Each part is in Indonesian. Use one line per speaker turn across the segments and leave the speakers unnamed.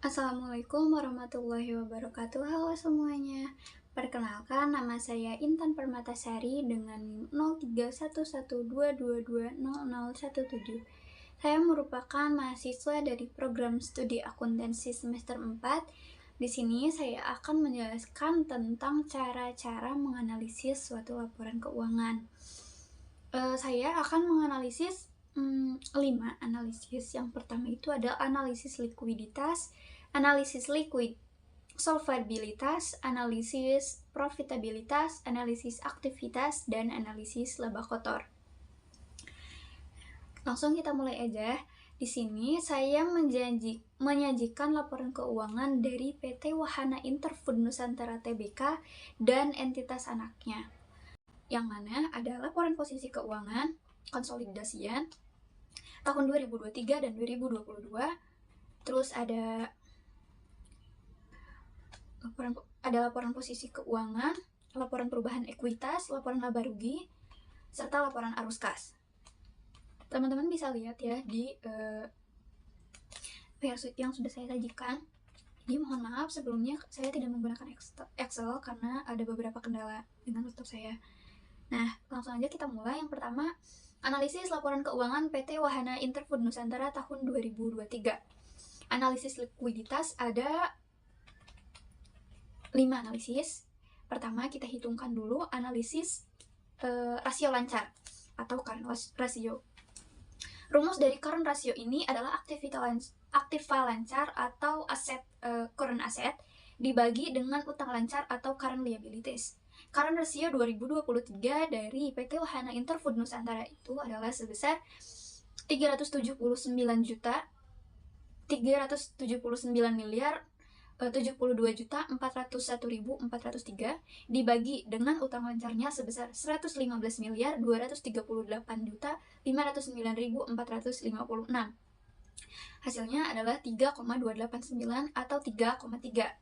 Assalamualaikum warahmatullahi wabarakatuh. Halo semuanya. Perkenalkan, nama saya Intan Permatasari dengan NIM 031122200017. Saya merupakan mahasiswa dari program studi akuntansi semester 4. Di sini saya akan menjelaskan tentang cara-cara menganalisis suatu laporan keuangan. Saya akan menganalisis 5 analisis. Yang pertama itu adalah analisis likuiditas, analisis liquid solvabilitas, analisis profitabilitas, analisis aktivitas, dan analisis laba kotor. Langsung kita mulai aja. Di sini saya menyajikan laporan keuangan dari PT Wahana Interfood Nusantara Tbk dan entitas anaknya, yang mana ada laporan posisi keuangan konsolidasian tahun 2023 dan 2022. Terus ada laporan posisi keuangan, laporan perubahan ekuitas, laporan laba rugi, serta laporan arus kas. Teman-teman bisa lihat ya di versi yang sudah saya sajikan. Jadi mohon maaf sebelumnya saya tidak menggunakan Excel karena ada beberapa kendala dengan laptop saya. Nah, langsung aja kita mulai. Yang pertama, analisis laporan keuangan PT Wahana Interfood Nusantara tahun 2023. Analisis likuiditas ada 5 analisis. Pertama, kita hitungkan dulu analisis rasio lancar atau current ratio. Rumus dari current ratio ini adalah aktiva lancar atau aset current asset dibagi dengan utang lancar atau current liabilities. Current ratio 2023 dari PT Wahana Interfood Nusantara itu adalah sebesar 379.401.403 dibagi dengan utang lancarnya sebesar 115.238.509.456. Hasilnya adalah 3,289 atau 3,3.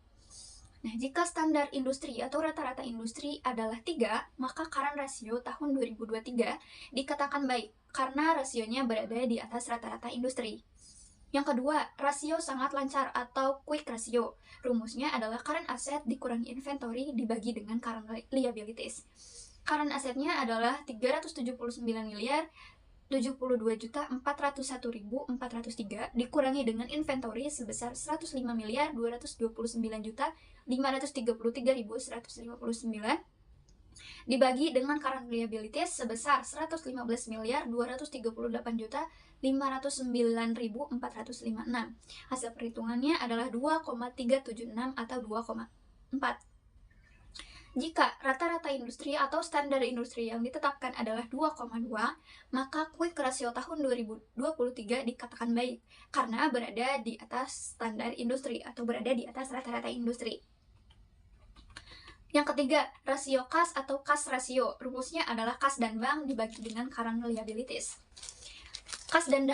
Nah, jika standar industri atau rata-rata industri adalah 3, maka current ratio tahun 2023 dikatakan baik karena rasionya berada di atas rata-rata industri. Yang kedua, rasio sangat lancar atau quick ratio. Rumusnya adalah current asset dikurangi inventory dibagi dengan current liabilities. Current assetnya adalah 372.072.401.403 dikurangi dengan inventory sebesar 105.229.533.159 dibagi dengan current liabilities sebesar 115.238.509.456. Hasil perhitungannya adalah 2,376 atau 2,4. Jika rata-rata industri atau standar industri yang ditetapkan adalah 2,2, maka quick ratio tahun 2023 dikatakan baik karena berada di atas standar industri atau berada di atas rata-rata industri. Yang ketiga, rasio kas atau kas rasio. Rumusnya adalah kas dan bank dibagi dengan current liabilities. Kas dan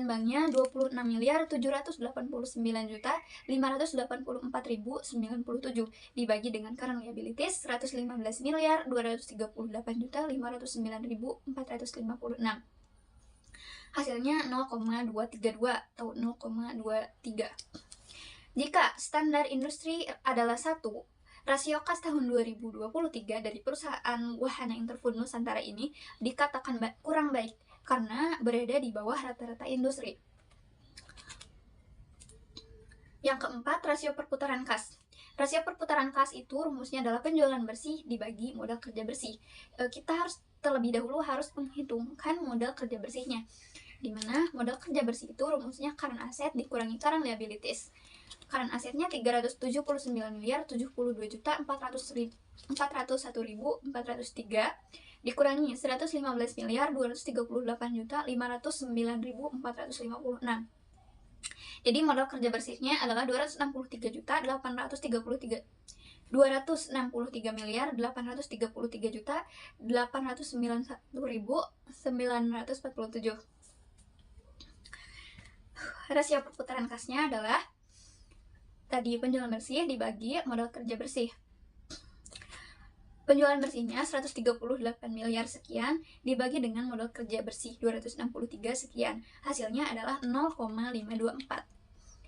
banknya 26.789.584.097 dibagi dengan current liabilities 115.238.509.456. Hasilnya 0,232 atau 0,23. Jika standar industri adalah 1, rasio kas tahun 2023 dari perusahaan Wahana Interfood Nusantara ini dikatakan kurang baik karena berada di bawah rata-rata industri. Yang keempat, rasio perputaran kas. Rasio perputaran kas itu rumusnya adalah penjualan bersih dibagi modal kerja bersih. Kita terlebih dahulu harus menghitungkan modal kerja bersihnya, dimana modal kerja bersih itu rumusnya current asset dikurangi current liabilities. Current assetnya 379.072.401.403 dikurangi 115.238.509.456. Jadi modal kerja bersihnya adalah 263.833.891.891.947. Rasio perputaran kasnya adalah tadi penjualan bersih dibagi modal kerja bersih. Penjualan bersihnya 138 miliar sekian dibagi dengan modal kerja bersih 263 sekian. Hasilnya adalah 0,524.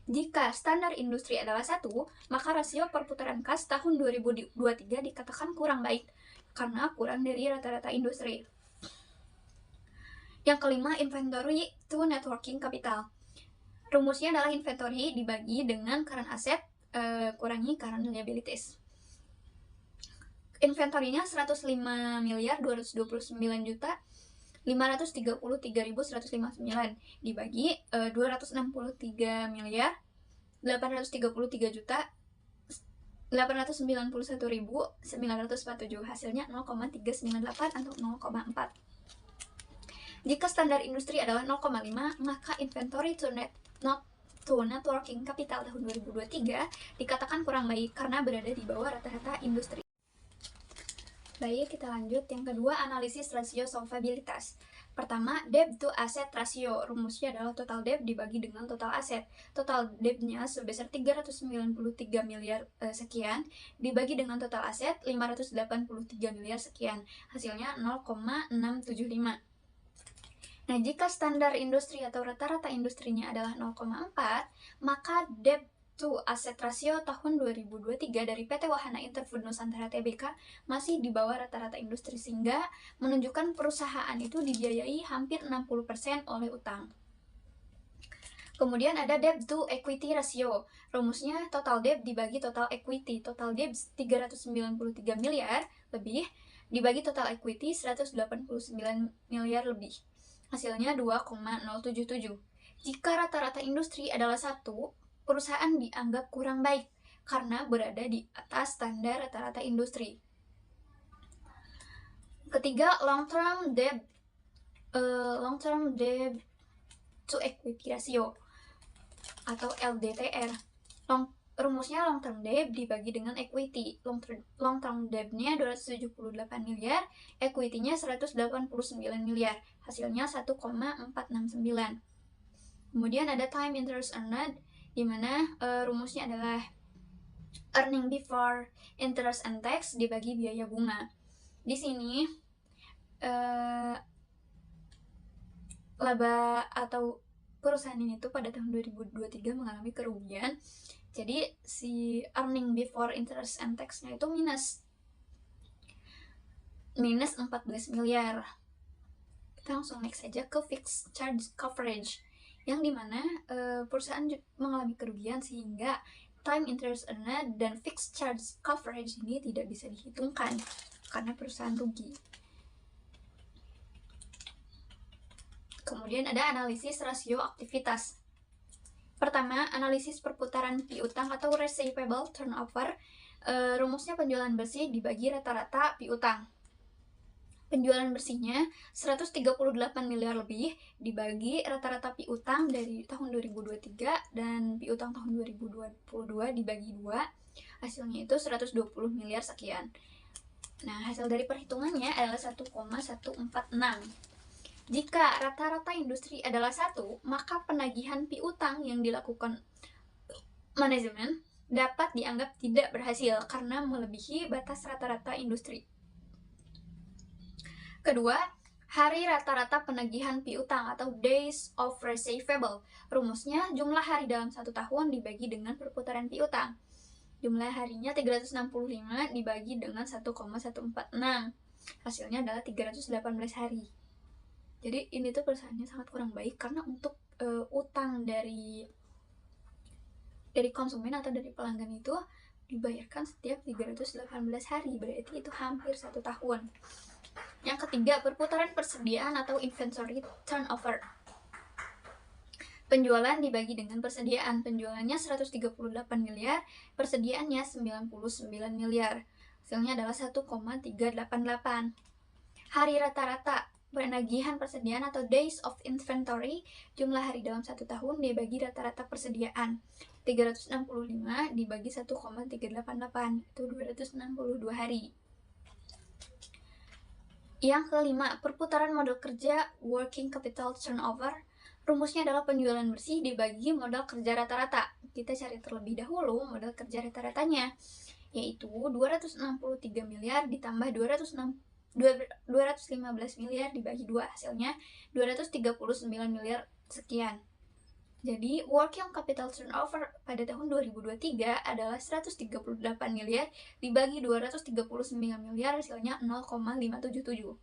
Jika standar industri adalah 1, maka rasio perputaran kas tahun 2023 dikatakan kurang baik karena kurang dari rata-rata industri. Yang kelima, inventory to networking capital. Rumusnya adalah inventory dibagi dengan current asset kurangi current liabilities. Inventory-nya 105 miliar 229 juta 533.159 dibagi 263 miliar 833 juta 891.947, hasilnya 0,398 atau 0,4. Jika standar industri adalah 0,5, maka inventory to networking capital tahun 2023 dikatakan kurang baik karena berada di bawah rata-rata industri. Baik, kita lanjut. Yang kedua, analisis rasio solvabilitas. Pertama, debt to asset ratio. Rumusnya adalah total debt dibagi dengan total aset. Total debt-nya sebesar 393 miliar sekian dibagi dengan total aset 583 miliar sekian. Hasilnya 0,675. Nah, jika standar industri atau rata-rata industrinya adalah 0,4, maka debt to asset ratio tahun 2023 dari PT Wahana Interfood Nusantara Tbk masih di bawah rata-rata industri, sehingga menunjukkan perusahaan itu dibiayai hampir 60% oleh utang. Kemudian ada debt to equity ratio. Rumusnya total debt dibagi total equity. Total debt 393 miliar lebih dibagi total equity 189 miliar lebih. Hasilnya 2,077. Jika rata-rata industri adalah 1, perusahaan dianggap kurang baik karena berada di atas standar rata-rata industri. Ketiga, long-term debt to equity ratio atau LDTR. Rumusnya long term debt dibagi dengan equity. Long term debt-nya 278 miliar, equity-nya 189 miliar. Hasilnya 1,469. Kemudian ada time interest earned, di mana rumusnya adalah earning before interest and tax dibagi biaya bunga. Di sini laba atau perusahaan ini tuh pada tahun 2023 mengalami kerugian. Jadi si earning before interest and tax-nya itu minus 14 miliar. Kita langsung next aja ke fixed charge coverage, yang dimana perusahaan mengalami kerugian sehingga time interest earned dan fixed charge coverage ini tidak bisa dihitungkan karena perusahaan rugi. Kemudian ada analisis rasio aktivitas. Pertama, analisis perputaran piutang atau receivable turnover. Rumusnya penjualan bersih dibagi rata-rata piutang. Penjualan bersihnya 138 miliar lebih dibagi rata-rata piutang dari tahun 2023 dan piutang tahun 2022 dibagi 2. Hasilnya itu 120 miliar sekian. Nah, hasil dari perhitungannya adalah 1,146. Jika rata-rata industri adalah 1, maka penagihan piutang yang dilakukan manajemen dapat dianggap tidak berhasil karena melebihi batas rata-rata industri. Kedua, hari rata-rata penagihan piutang atau days of receivable. Rumusnya jumlah hari dalam 1 tahun dibagi dengan perputaran piutang. Jumlah harinya 365 dibagi dengan 1,146. Hasilnya adalah 318 hari. Jadi ini tuh perusahaannya sangat kurang baik karena untuk utang dari konsumen atau dari pelanggan itu dibayarkan setiap 318 hari, berarti itu hampir 1 tahun. Yang ketiga, perputaran persediaan atau inventory turnover. Penjualan dibagi dengan persediaan. Penjualannya 138 miliar, persediaannya 99 miliar. Hasilnya adalah 1,388. Hari rata-rata penagihan persediaan atau days of inventory, jumlah hari dalam 1 tahun dibagi rata-rata persediaan. 365 dibagi 1,388, itu 262 hari. Yang kelima, perputaran modal kerja working capital turnover. Rumusnya adalah penjualan bersih dibagi modal kerja rata-rata. Kita cari terlebih dahulu modal kerja rata-ratanya, yaitu 263 miliar ditambah 215 miliar dibagi 2, hasilnya 239 miliar sekian. Jadi, working capital turnover pada tahun 2023 adalah 138 miliar dibagi 239 miliar, hasilnya 0,577.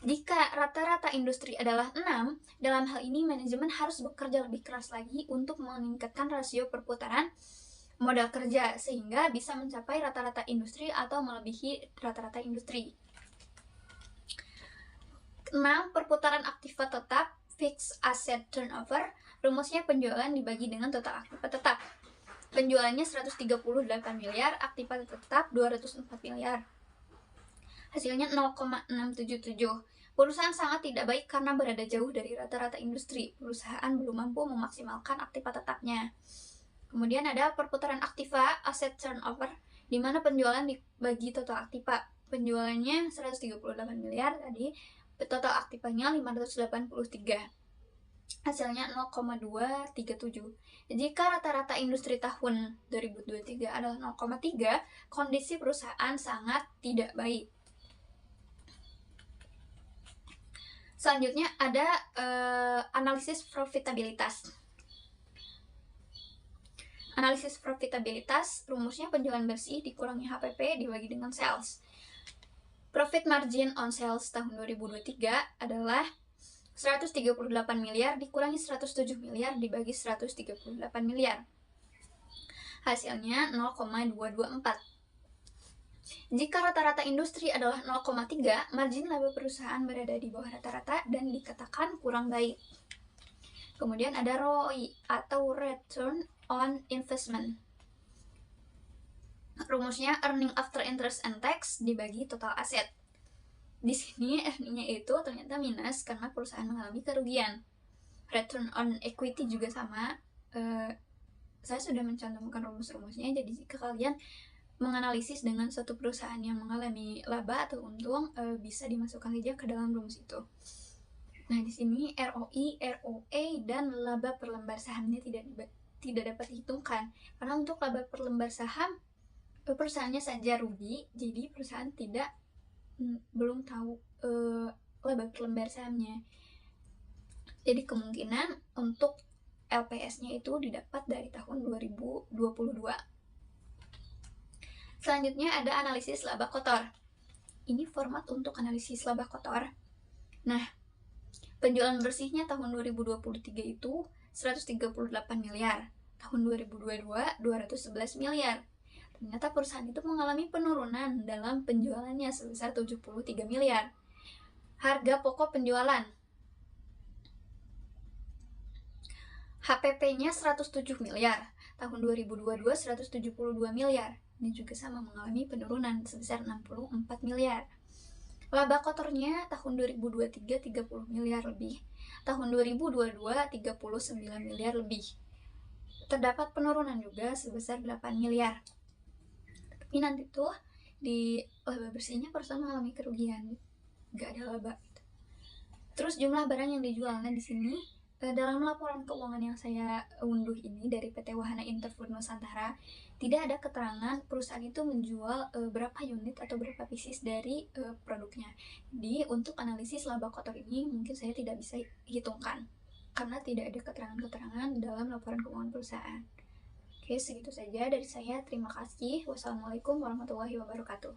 Jika rata-rata industri adalah 6, dalam hal ini manajemen harus bekerja lebih keras lagi untuk meningkatkan rasio perputaran modal kerja sehingga bisa mencapai rata-rata industri atau melebihi rata-rata industri. 6. Perputaran aktiva tetap fixed asset turnover. Rumusnya penjualan dibagi dengan total aktiva tetap. Penjualannya 138 miliar, aktiva tetap 204 miliar. Hasilnya 0,677. Perusahaan sangat tidak baik karena berada jauh dari rata-rata industri. Perusahaan belum mampu memaksimalkan aktiva tetapnya. Kemudian ada perputaran aktiva asset turnover, di mana penjualan dibagi total aktiva. Penjualannya 138 miliar tadi, total aktivanya 583. Hasilnya 0,237. Jika rata-rata industri tahun 2023 adalah 0,3, kondisi perusahaan sangat tidak baik. Selanjutnya ada analisis profitabilitas. Analisis profitabilitas, rumusnya penjualan bersih dikurangi HPP dibagi dengan sales. Profit margin on sales tahun 2023 adalah 138 miliar dikurangi 107 miliar dibagi 138 miliar. Hasilnya 0,224. Jika rata-rata industri adalah 0,3, margin laba perusahaan berada di bawah rata-rata dan dikatakan kurang baik. Kemudian ada ROI atau Return on Investment. Rumusnya earning after interest and tax dibagi total aset. Di sini earningnya itu ternyata minus karena perusahaan mengalami kerugian. Return on equity juga sama. Saya sudah mencantumkan rumus-rumusnya, jadi jika kalian menganalisis dengan suatu perusahaan yang mengalami laba atau untung, bisa dimasukkan saja ke dalam rumus itu. Nah, di sini ROI, ROE, dan laba per lembar sahamnya tidak dapat dihitungkan. Karena untuk laba per lembar saham, perusahaannya saja rugi, jadi perusahaan belum tahu laba per lembar sahamnya. Jadi kemungkinan untuk LPS-nya itu didapat dari tahun 2022. Selanjutnya ada analisis laba kotor. Ini format untuk analisis laba kotor. Nah, penjualan bersihnya tahun 2023 itu 138 miliar. Tahun 2022, 211 miliar. Ternyata perusahaan itu mengalami penurunan dalam penjualannya sebesar 73 miliar. Harga pokok penjualan. HPP-nya 107 miliar. Tahun 2022, 172 miliar. Ini juga sama mengalami penurunan sebesar 64 miliar. Laba kotornya tahun 2023 30 miliar lebih. Tahun 2022 39 miliar lebih. Terdapat penurunan juga sebesar 8 miliar. Tapi nanti tuh di laba bersihnya perusahaan mengalami kerugian. Gak ada laba. Terus jumlah barang yang dijual. Nah, di sini dalam laporan keuangan yang saya unduh ini dari PT Wahana Interfood Nusantara, tidak ada keterangan perusahaan itu menjual berapa unit atau berapa pieces dari produknya. Jadi untuk analisis laba kotor ini mungkin saya tidak bisa hitungkan karena tidak ada keterangan-keterangan dalam laporan keuangan perusahaan. Oke, segitu saja dari saya. Terima kasih. Wassalamualaikum warahmatullahi wabarakatuh.